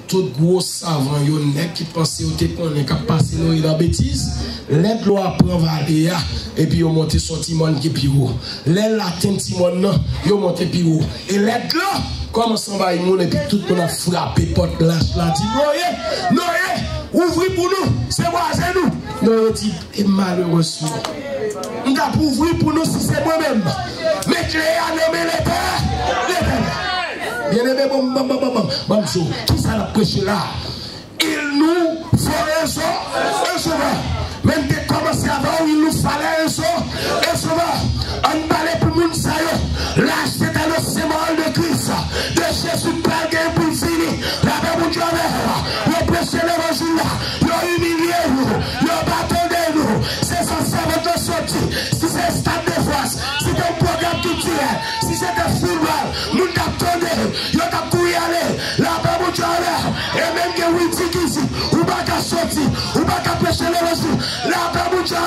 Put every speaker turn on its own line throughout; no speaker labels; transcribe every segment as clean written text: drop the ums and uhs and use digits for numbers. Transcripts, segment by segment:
tout gros savant, yo nek qui pense au te connaît qui passe dans la bêtise, l'aide l'eau prend valer et puis yo monte son timon qui plus haut. L'aide latin timon non, yo monte plus haut. Et l'aide là commence en bas et puis tout le monde a frappé porte lâche là dit Noé, ouvrez pour nous, c'est voisin nous. Noé dit et malheureusement on a pour ouvrir pour nous si c'est moi-même. Mais clé à nommer l'éternel. Bien aimé, bon, qui ça l'a prêché là? Il nous faut un sauveur. Même que commencé avant, il nous fallait un sauveur. On parlait pour moun sa yo. Là, c'est dans le symbole de Christ. De Jésus, pas gain pour finir. La paix pour Dieu, il prêché l'évangile là. Il humilié nous. Il bâtonné nous. C'est censé votre sortie. Si c'est stade de force, si c'est un programme culturel, si c'est un football, nous t'attendons. Il t'a couru aller. La paix pour Dieu, et même que oui, dit ici, ou pas qu'à sortir, ou pas qu'à prêcher l'évangile. La paix pour Dieu,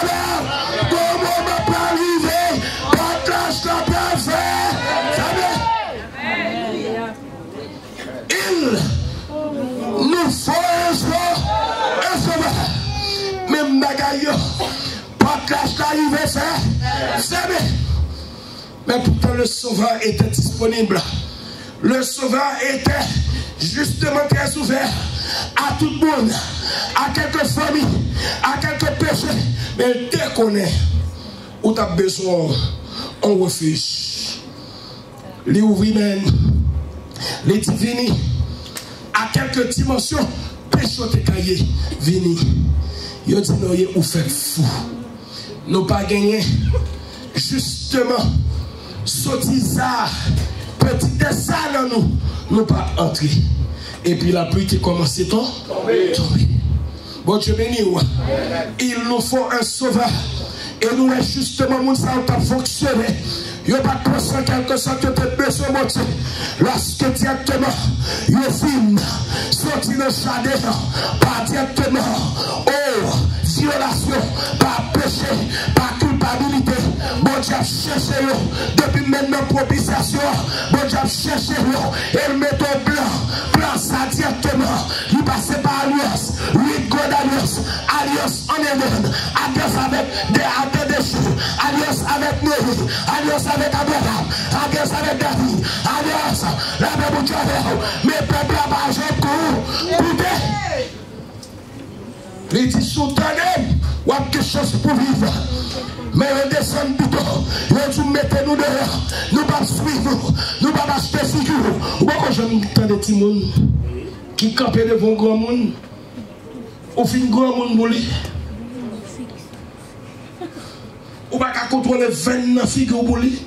comment on va pas arriver? Pas de lâche la paix fait. Il nous faut un sauveur. Même bagaille, pas de lâche l'arrivée fait. Mais pourtant le sauveur était disponible. Le sauveur était justement très ouvert à tout le monde, à quelques familles, à quelques péchés. Mais il te connaît où tu as besoin d'un refuge. Les ouvriers même, les divini, à quelques dimensions, péché te caillé, vini. Yo dit non, vous faites fou. Nous pas gagné. Justement, sorti ça, petit ça dans nous pas entrer. Et puis la pluie qui commence à tomber. Bon Dieu béni, il nous faut un sauveur. Et nous, justement, nous avons fonctionné. Il n'y a pas de personne quelque sorte de besoin de monter. Lorsque directement, il filme, sorti de jardin, pas directement, violation, par péché, par culpabilité. Bon Dieu a cherché depuis maintenant propitiation. Bon Dieu a cherché et le met au blanc ça directement. Il passe par alliance, 8 God alliance en Éden, alliance avec des déchus, alliance avec Noé, alliance avec Abraham, alliance avec David, alliance, la Bible dit mais peuple a pas joué pour il dit soutenez, ou quelque chose pour vivre. Mais on descend plutôt, on dit mettez-nous dehors, nous pas suivre, nous pas acheter figure. Ou pas que j'aime tant de petits monde qui campent devant grand monde, ou fin grand monde pour lui. Ou pas qu'à contrôler 29 figures pour lui.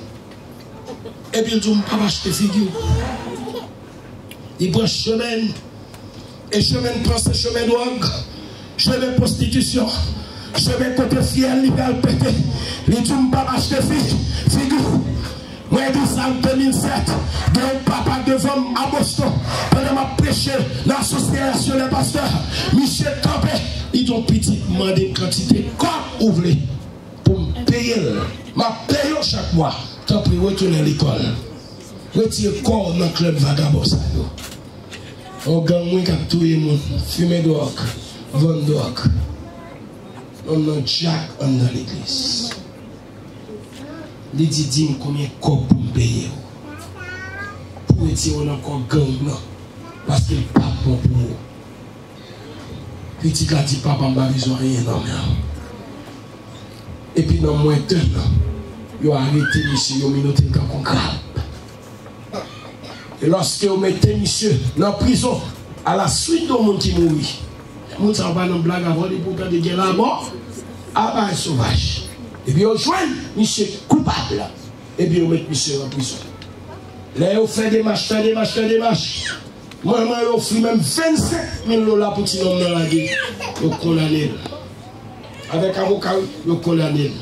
Et puis il dit pas acheter figure. Il prend chemin, et chemin prend ce chemin drogue. Chemin prostitution, chemin côté fiel, libéral pété. Les gens ne pas acheter figure. Moi, je dis ça en 2007, de un papa devant à Boston, pendant ma prêché dans l'association des pasteurs, Michel Campé, ils ont petit demandé quantité, comme vous voulez, pour me payer. Ma paye chaque mois, tant pis, retourner à l'école. Retire corps dans le club vagabond. On gagne moins tout le monde, fumer dehors. Van Doak, on a Jack dans l'église. Il dit dis-moi combien de corps pour me payer. Pour dire on a encore gang parce qu'il n'est pas bon pour nous. Petit a dit papa m'a besoin de rien non mais. Et puis dans moins d'un an, il a arrêté monsieur, il a mis notre camp grave. Et lorsque vous mettez monsieur dans la prison, à la suite de monde qui mourit. Nous ne pas une blague avant de pourtant de guerre là-bas. Ah bah, sauvage. Et puis on joint monsieur coupable. Et puis on met monsieur en prison. Là, on fait des marches. Moi, on offre même 25 000 $ pour petit homme dans la guerre. On condamné. Avec avocat, on condamné.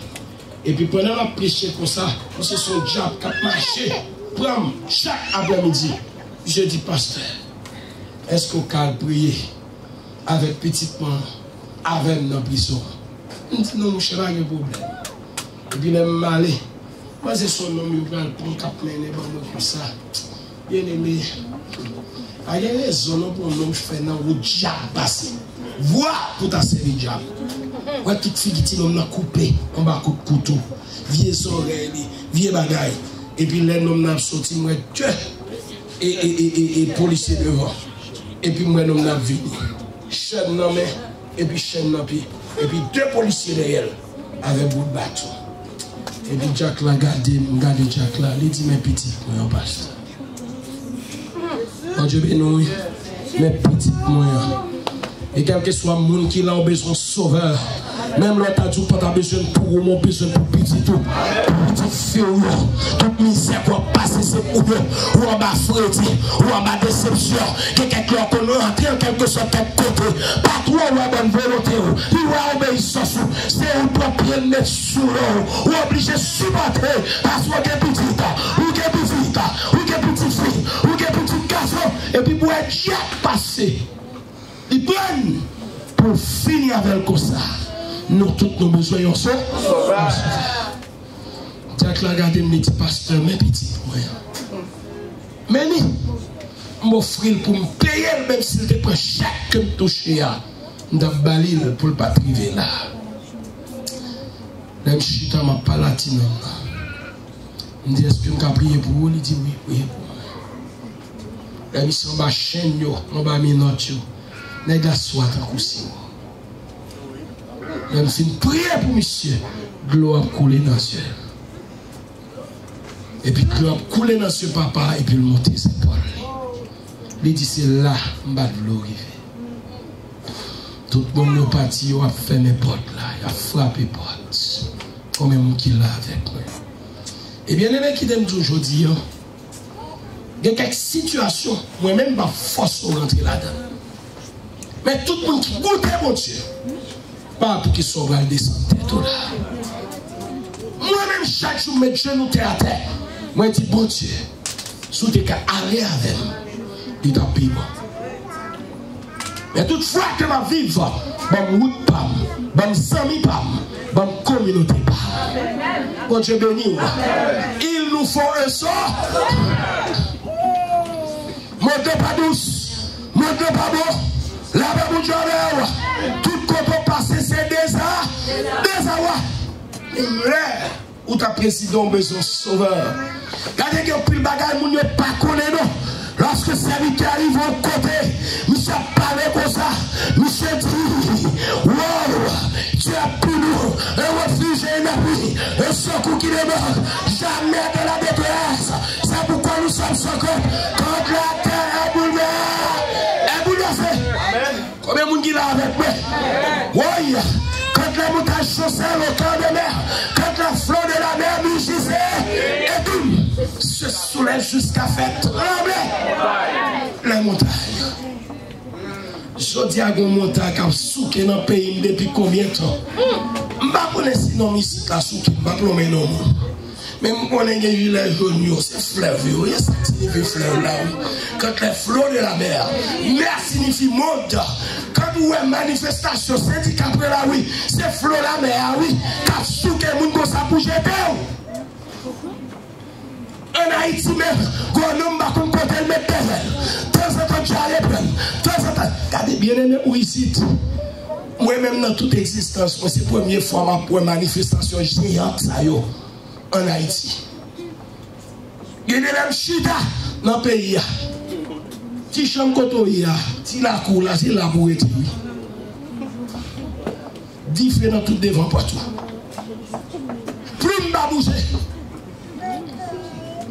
Et puis pendant la prêche comme ça, c'est son job qui a marché. Prends chaque après-midi. Je dis, pasteur, est-ce qu'on peut prier avec petitement, avec dans la prison? Je dis, non, je n'ai pas de problème. Et puis, il m'a allé. Moi, c'est son nom, il va pour un cap comme ça. Bien aimé. a une raison pour nous faire dans le diable passé. Vois pour ta série diable. Ouais, toute fille qui l'homme n'a coupé en bas coup de couteau. Vieux oreilles, vieux bagaille. Et puis l'homme n'a sorti, moi, et policier devant. Et puis moi, l'homme n'a vu. Chaîne dans main, et puis chaîne dans pied. Et puis 2 policiers derrière, avec bout de bateau. Et puis Jack l'a gardé, Jack là, il dit mes petits, moi, on passe. Quand Dieu bénit, mes petits moyens. Et quel que soit le monde qui a besoin de sauveur, même l'autre a dit pas besoin pour mon besoin pour petit tout. Petit fille, toute misère qu'on passe, c'est pour eux. Ou en bas fréti, ou en bas déception. Quelqu'un qui a connu entrer en quelque sorte de côté. Pas trop ou à bonne volonté. Puis ou à obéissance. C'est un propre mettre sur l'eau. Ou obligé de supporter. Parce qu'on est petit, ou qui est petit, ou qui est petit fille, ou qui est petit garçon. Et puis pour être déjà passé. Ils prennent pour finir avec comme ça. Nous tous nos besoins sont sauvés. Jack l'a gardé mes petits pasteurs, mes petits moyens. Mais je m'offrir pour me payer, même s'il te prend chaque que me touche, je vais balil pour ne pas priver là. Même si je ne pas latine, je me dis est-ce que je peux prier pour vous? Il dit oui, priez pour moi. Même si on va chaîne, on va mettre notre. Les gars soient en cousin. Même si une prière pour monsieur, gloire couler dans le ciel. Et puis gloire couler dans ce papa et puis le monter ses épaules. Il dit c'est là, je vais glorifier. Tout le monde est parti, il a fait mes portes là, il a frappé les portes. Comme un qui l'a avec moi. Et bien, les mecs qui t'aiment aujourd'hui, il y a quelques situations, moi-même, je force de rentrer là-dedans. Mais tout le monde qui goûte, mon Dieu, pas pour qu'il soit descendre tout là. Moi-même, chaque jour, je mets genoux à terre. Moi, je dis, bon Dieu, si tu es aller avec moi, il t'a payé. Mais toutefois que ma vie va, bon route pas, bon ami pas, bon communauté pas. Bon Dieu béni. Il nous faut un sort. Montez pas douce, montez pas beau. La même Dieu, tout quand on passe, c'est des arts. Où ta président besoin de sauveur. Regardez qu'il y a plus de bagages, nous ne pas connaître non. Lorsque serviteur arrive au côté, monsieur parle comme ça, monsieur dit, wow, tu as pu nous, un refuge et un appui, un secours qui demeure, jamais de la détresse. C'est pourquoi nous sommes sans compte, quand la terre est bouleversée. Combien de monde qui l'a avec moi? Oui, quand la montagne chaussée au cœur de mer, quand la flot de la mer nous gisait, et tout se soulève jusqu'à faire trembler la montagne. Je dis à une montagne qui a souqué dans le pays depuis combien de temps? Je ne sais pas si non, ici, la souqué, je ne sais pas plomber non. Mais je connais que les jaunes, c'est fleuve, ça signifie fleuve là. Quand les flots de la mer, mer signifie monde. Quand vous avez manifestation, syndicat après là, oui, c'est flot de la mer, oui. Quand souqué, les gens ça bouge. En Haïti même, quand on va comme côté le mettre de temps en temps, j'allais prendre. De temps en temps, regardez bien aimé où ici. Moi-même dans toute existence, c'est la première fois pour une manifestation géante en Haïti. Il y a des chita dans le pays. Si chambre koto ya, si la cour là, c'est la pour être. Différent tout devant partout. Plus de bouger.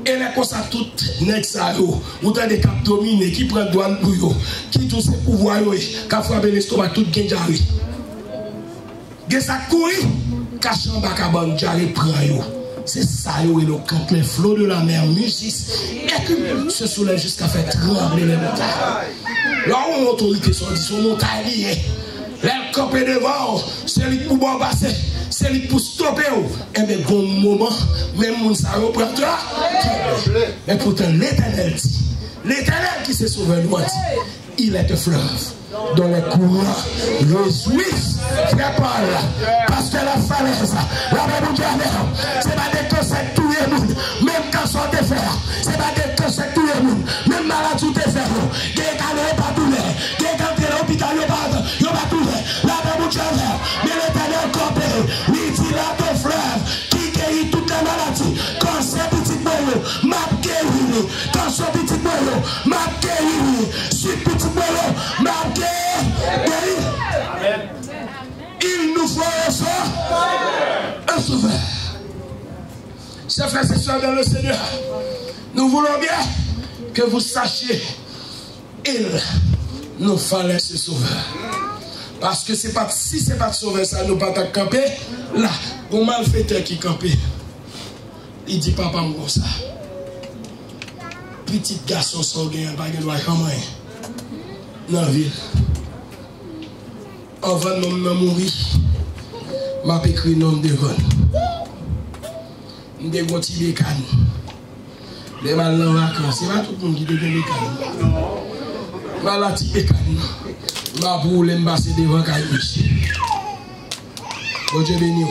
Et là, comme ça, tout n'est ça, ou t'as des cap dominés qui prennent douane pour eux, qui tous ces pouvoirs, qui frappent l'estomac, tout le monde. Et ça courir, cachant Bakabon, j'arrive prendre eux. C'est ça, quand les flots de la mer musissent, et se soulèvent jusqu'à faire trembler les montagnes. Là où l'autorité sont montagnes liées, les campés devant, c'est lui pour bon passer. C'est lui pour stopper. Et bien, bon moment, même mon ça reprend. Mais pourtant, l'Éternel dit, l'Éternel qui s'est sauvé nous dit, il est un fleuve dont les courants réjouissent. Frère Paul, pasteur la falaise, la même c'est pas des conseils tous les monde, même quand on te fait, c'est pas des conseils tous les monde, même maladie te fait. guéri. Tension petit moyo, m'a guéri. Suite petit moyo, m'a guéri. Il nous faut un sauveur. Chers frères et sœurs dans le Seigneur, nous voulons bien que vous sachiez, il nous fallait ce sauveur. Parce que c'est pas, si ce n'est pas de sauveur, ça nous pas de camper. Là, un malfaiteur qui campe, il dit papa, moi ça. Petit garçon sans gain, pas de droit comme dans la ville. Avant de mourir, m'a écrit nom de vol. Je suis un petit bécan. Les mal en vacances, c'est pas tout le monde qui devient bécan. Je suis un petit bécan. Je vais me passer devant le monsieur. Bon Dieu béni.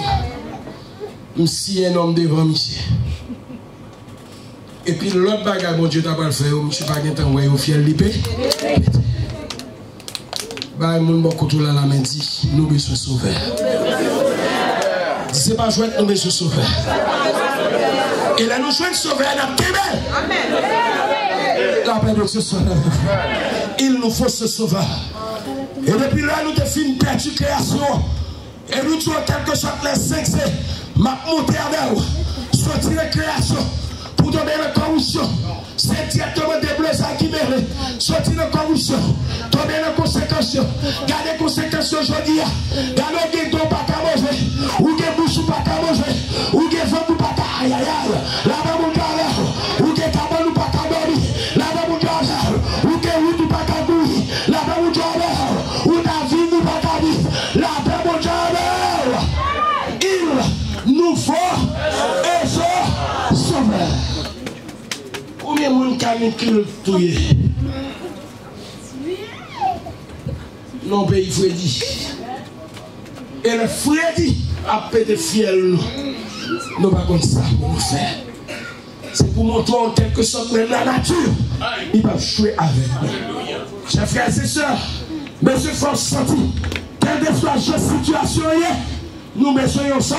Je suis un homme devant monsieur. Et puis l'autre bagage, bon Dieu t'a pas le fait, je ne suis pas content de fiel l'épée. Bah, mon beaucoup tout là, la main dit, nous besoin sauveur. C'est pas jouer, nous besoin sauveur. Et là, nous jouons sauveur dans Québec. La paix de ce sauveur. Il nous faut ce sauveur. Et depuis là, nous définissons perdu création. Et nous jouons quelque chose les 5 C. Ma montée avec vous. Sortir la création. Pour donner la corruption. C'est directement des bleus qui méritent. Sortir la corruption. Tomber la conséquence. Gardez les conséquences aujourd'hui. Gardez les dons pas qu'à manger. Ou les bouches pas qu'à manger. Ou les femmes pas qu'à aïe aïe aïe. Là-bas, mon gars, ou les cabans pas qu'à dormir. Là-bas, mon gars, ou les routes pas qu'à courir. Là-bas, mon gars, ou la vie nous pas qu'à vivre. Là-bas, mon gars, il nous faut un sauveur. Combien de monde qui a tué? Non, pays Freddy. Et le Freddy a pété fiel. Nous ne pas comme ça pour nous faire. C'est pour montrer en quelque sorte la nature. Il va jouer avec nous. Chers frères et sœurs, monsieur faut sentir. Quelle que soit la situation, nous mettons ça.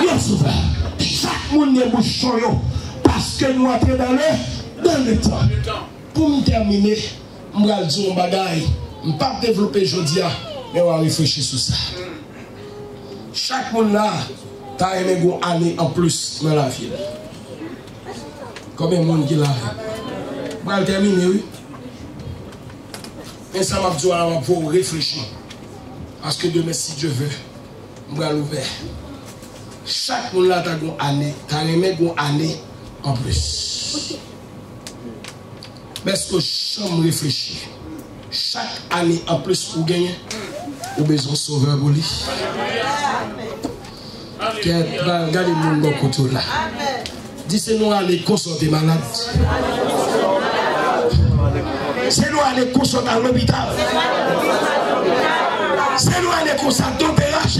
Bien souvent. Chaque monde est bouchon. Parce que nous entrons dans le temps. Pour me terminer, je vais dire un bagage. Je ne vais pas développer aujourd'hui, mais on va réfléchir sur ça. Chaque monde là, tu as aimé une année en plus dans la ville. Combien de monde qui l'a fait? Je vais terminer, oui. Mais ça m'a dit pour réfléchir. Parce que demain, si Dieu veut, je vais l'ouvrir. Chaque monde là, tu as une année. Tu as aimé une année en plus. Mais est-ce que je réfléchis? Chaque année en plus pour gagner, ou besoin de sauveur pour lui. Regardez mon bon côté là. Dis c'est nous aller consulter malade. C'est nous aller consulter à l'hôpital. C'est nous aller consulter au PH.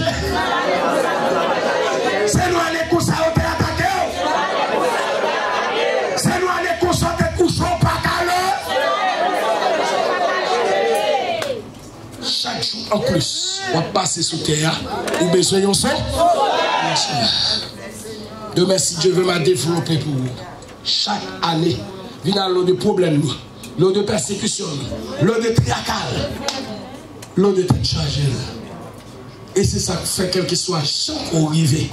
C'est nous aller consulter au attaqué. C'est nous aller consulter couchon pas calé. Chaque jour en plus, on va passer sous terre. Ou besoin de ça. Demain, si Dieu veut m'a développer pour vous, chaque année, il y a l'eau de problèmes, l'eau de persécution, l'eau de triacal, l'eau de tête chargée. Et c'est ça qui fait quel que soit chaque qu'on arrive,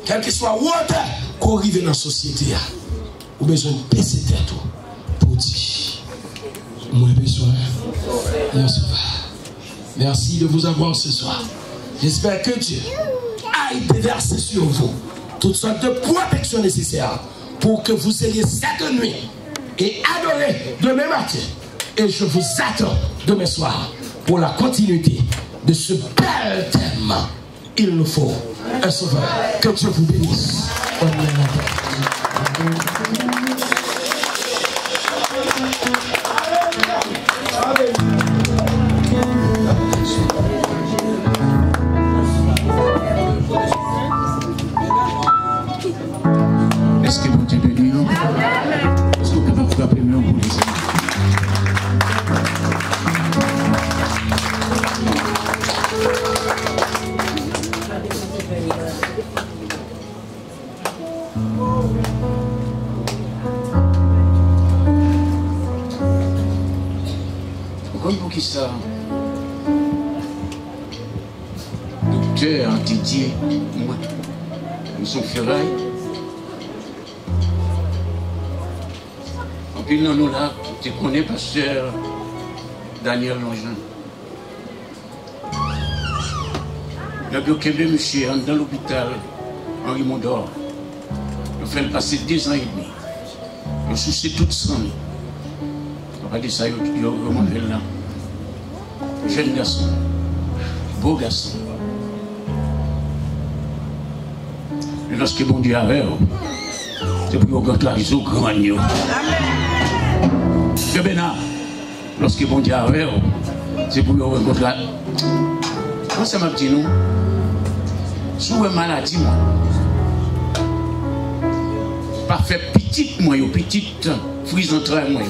quel que soit water qu'on arrive dans la société, ou besoin de baisser tête pour dire, moi besoin d'un sauveur. Merci de vous avoir ce soir. J'espère que Dieu aille déverser sur vous toutes sortes de protections nécessaires pour que vous ayez cette nuit et adoré demain matin. Et je vous attends demain soir pour la continuité de ce bel thème. Il nous faut un sauveur. Que Dieu vous bénisse.
Est-ce que vous êtes béni? Est-ce que vous pouvez vous appeler mieux pour les amis? qui ça? Docteur Didier, moi, nous sommes ferrailles. En plus, nous là, tu connais pasteur Daniel Longin. Il a bloqué le monsieur dans l'hôpital Henri Mondor. Il a fait passer 2 ans et demi. Il a soucié toute son vie. On va dire ça, il a remonté là. Jeune garçon, beau garçon. Et lorsque bon Dieu a c'est pour qu'on la réseau grand. Que Bénard, lorsque bon Dieu a c'est pour qu'on rencontre la. Moi, ça m'a dit non. Sous une maladie, moi. Pas fait petite, moi, petite frise en train, moi.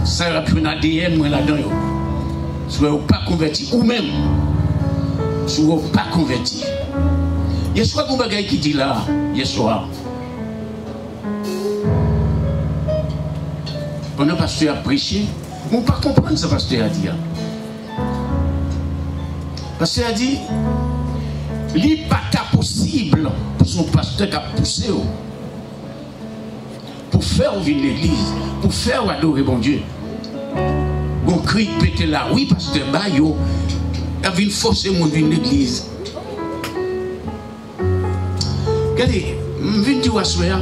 Ça a pris un ADN, moi, là-dedans. Si vous pas converti, ou même, si vous pas converti. Il y a soit un bagage qui dit là, hier soir. Pendant que le pasteur a prêché, on ne peut pas comprendre ce que le pasteur a dit. Le pasteur a dit, il n'est pas possible pour son pasteur qui a poussé pour faire vivre l'église, pour faire adorer bon Dieu. Bon cri pété là, oui, pasteur Bayo, il a vu forcer mon vie l'église. Regardez, je viens de dire à Soya,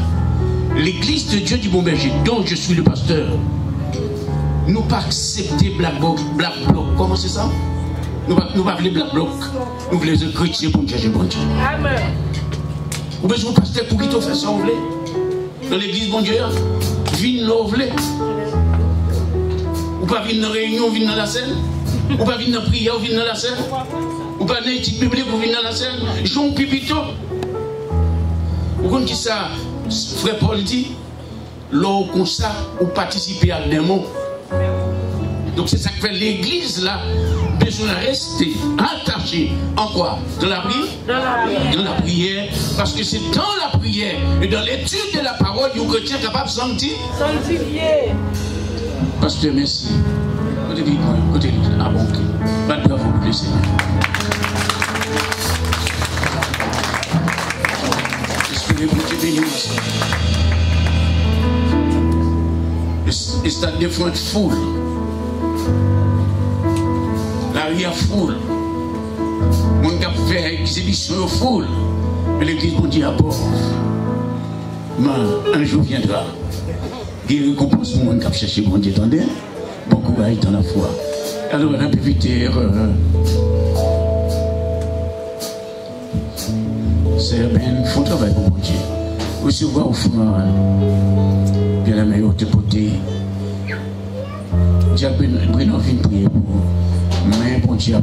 l'église de Dieu du Bon Berger, dont je suis le pasteur, nous pas accepter Black Bloc, comment c'est ça? Nous pas voulons Black Bloc, nous voulons être chrétiens pour chercher bon Dieu. Amen. Vous avez besoin de pasteur pour qui tu fais ça, vous voulez? Dans l'église, bon Dieu, viens là, vous voulez? Ou pas venir dans la réunion, ou venir dans la scène? Ou pas venir dans la prière, ou venir dans la scène? Ou pas dans l'éthique biblique, ou venir dans la scène? Jean Pipito. Vous comprenez ça, frère Paul dit, l'eau comme ça, ou participer à des mots. Donc c'est ça que fait l'église là, besoin de rester attaché en quoi? Dans la prière? Dans la prière. Parce que c'est dans la prière et dans l'étude de la parole que chrétien est capable de sanctifier. Pasteur, merci. Côté de ah bon, ok. Bonne bravo pour le Seigneur. Le stade de front full. L'arrière full. Mon gars fait exhibition full. Mais l'église mon dit à bord. Mais un jour viendra. Il récompense pour mon gars chercher mon Dieu. Attendez. Bon courage dans la foi. Alors on a pu éviter. C'est un faux travail pour mon Dieu. Aussi, on va au fond, bien la meilleure te porter. Dieu a pris envie de prier pour vous. Mais bon Dieu a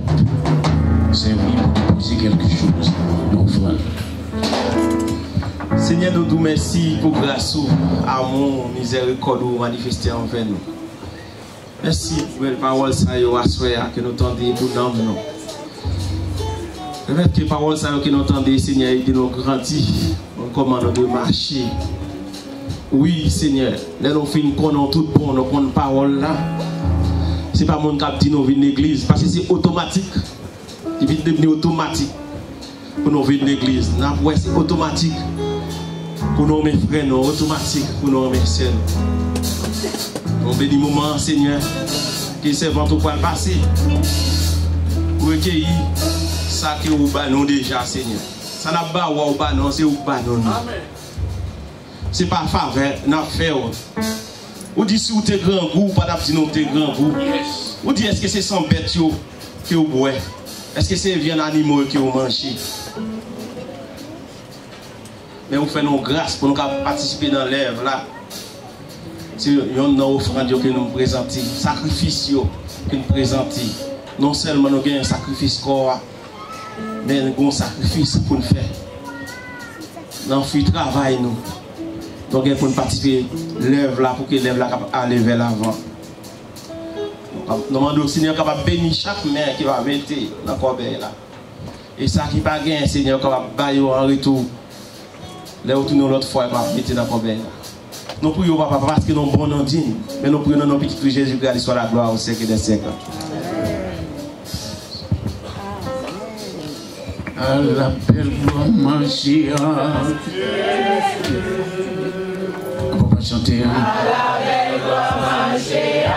servi pour poser quelque chose dans l'offrande.
Seigneur, nous vous remercions pour grâce, amour, miséricorde manifesté envers nous. Merci pour les paroles que nous entendons pour nous. Peut-être que les paroles que nous entendons, Seigneur, aident nous grandir. On commande de marcher. Oui, Seigneur, là nous finissons tout bon, nous prenons parole là. Ce n'est pas mon cap qui nous vient de l'église, parce que c'est automatique. Il vient devenir automatique pour nous venir de l'église. C'est automatique pour nous, mes frères, nous, automatique pour nous, mes sœurs. On bénit le moment, Seigneur, que c'est vent au point passer. Pour recueillir ça que vous avez déjà, Seigneur. Ça n'a pas ou pas non, c'est ou pas non. C'est pas faveur, n'a fait. Ou dit si vous êtes grand goût, pas d'abdi non t'es grand goût. Ou dit est-ce que c'est sans bête que vous boivez? Est-ce que c'est viande animaux que vous mangez? Mais vous faites nos grâces pour nous participer dans l'œuvre là. C'est une offrande que nous présentons, sacrifice que nous présentons. Non seulement nous avons un sacrifice corps, mais nous avons un sacrifice pour nous faire. Nous faisons travail nous. Donc pour nous participer l'œuvre là pour que l'œuvre là aille vers l'avant. Nous demandons au Seigneur capable de bénir chaque mère qui va mettre dans le corbeille là. Et ça qui pas gain, Seigneur capable de bailler en retour. Là où nous l'autre fois va mettre dans le corbeille là. Nous prions papa parce que nous sommes bons dignes. Mais nous prions dans nos petits Jésus Christ soit la gloire au siècle des siècles.
À l'appel gloire Mashiach. On va pas chanter. À l'appel gloire Mashiach,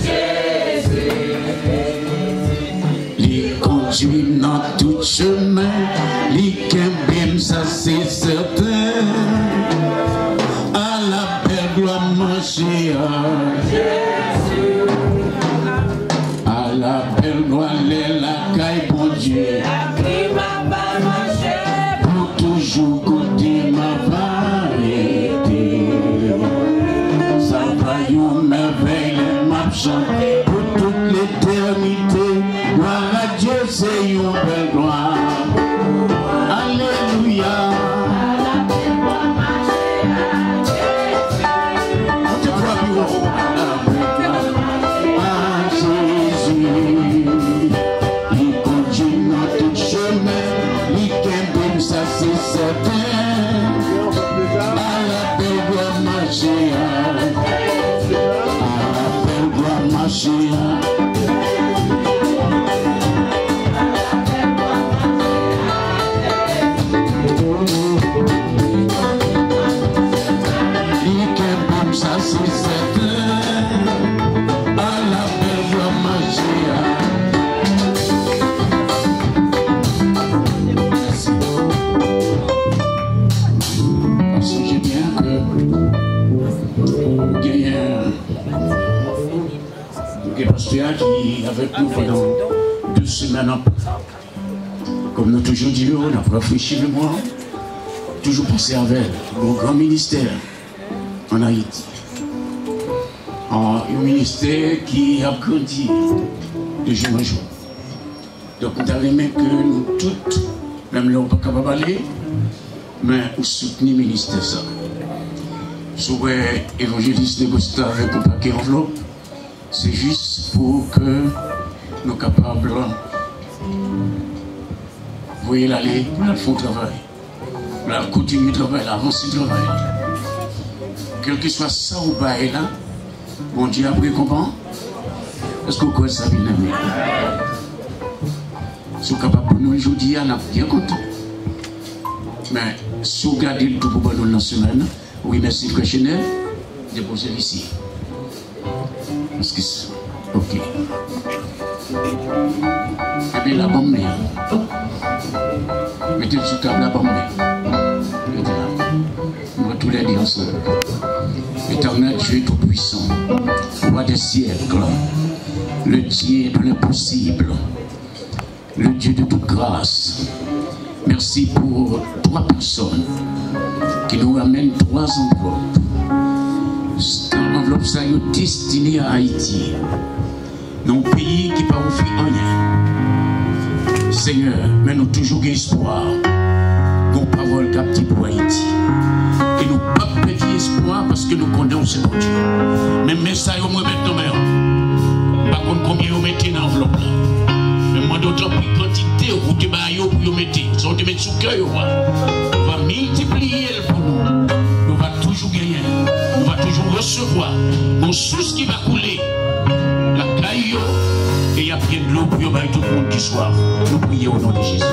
Jésus. Les conduit dans tout chemin, les kembem, ça c'est certain. À l'appel gloire Mashiach, Jésus. À l'appel gloire la caille, bon Dieu. Pour toujours côté ma variété. Ça va une merveille, ma chante. Pour toute l'éternité. Gloire à Dieu, c'est une belle gloire. Alléluia. Qui avec nous pendant 2 semaines. Comme nous toujours dit, on a réfléchi le mois, toujours pensé avec mon grand ministère en Haïti. Un ministère qui a grandi de jour en jour. Donc nous avons aimé que nous toutes, même là on ne peut pas parler, mais on soutenons le ministère ça. Sur l'évangéliste de Gustave avec un paquet enveloppe. C'est juste pour que nous soyons capables de voyez l'aller, pour le fond travail, pour continuer le travail, avancer le travail. Quel que soit ça ou pas là, bon Dieu a pris comment? Est-ce que vous croyez ça bien aimé? Si vous êtes capable de nous aujourd'hui, on est bien content. Mais si vous regardez le tout pour nous dans la semaine, oui, merci Frère Chenel, déposez ici. Parce que c'est ok. Et puis la bombe, mettez sur table la bombe. Mettez là. On va tous les dire ensemble. Éternel Dieu tout-puissant, roi des siècles, le Dieu de l'impossible, le Dieu de toute grâce. Merci pour 3 personnes qui nous amènent 3 enveloppes. L'enveloppe ça est destinée à Haïti, dans un pays qui n'a pas offert rien. Seigneur, mais nous toujours espoir, nos paroles captives pour Haïti. Et nous ne pas perdre espoir parce que nous connaissons ce Dieu. Mais ça, nous mettons dans par contre, combien vous mettez dans l'enveloppe là? Mais moi, d'autant plus quantité, vous te baillez pour vous mettre. Si vous te mettez sous cœur, on va multiplier pour nous. Nous allons toujours gagner. Nous va toujours recevoir mon source qui va couler la caillou et il y a bien de l'eau pour tout le monde qui soit. Nous prions au nom de Jésus.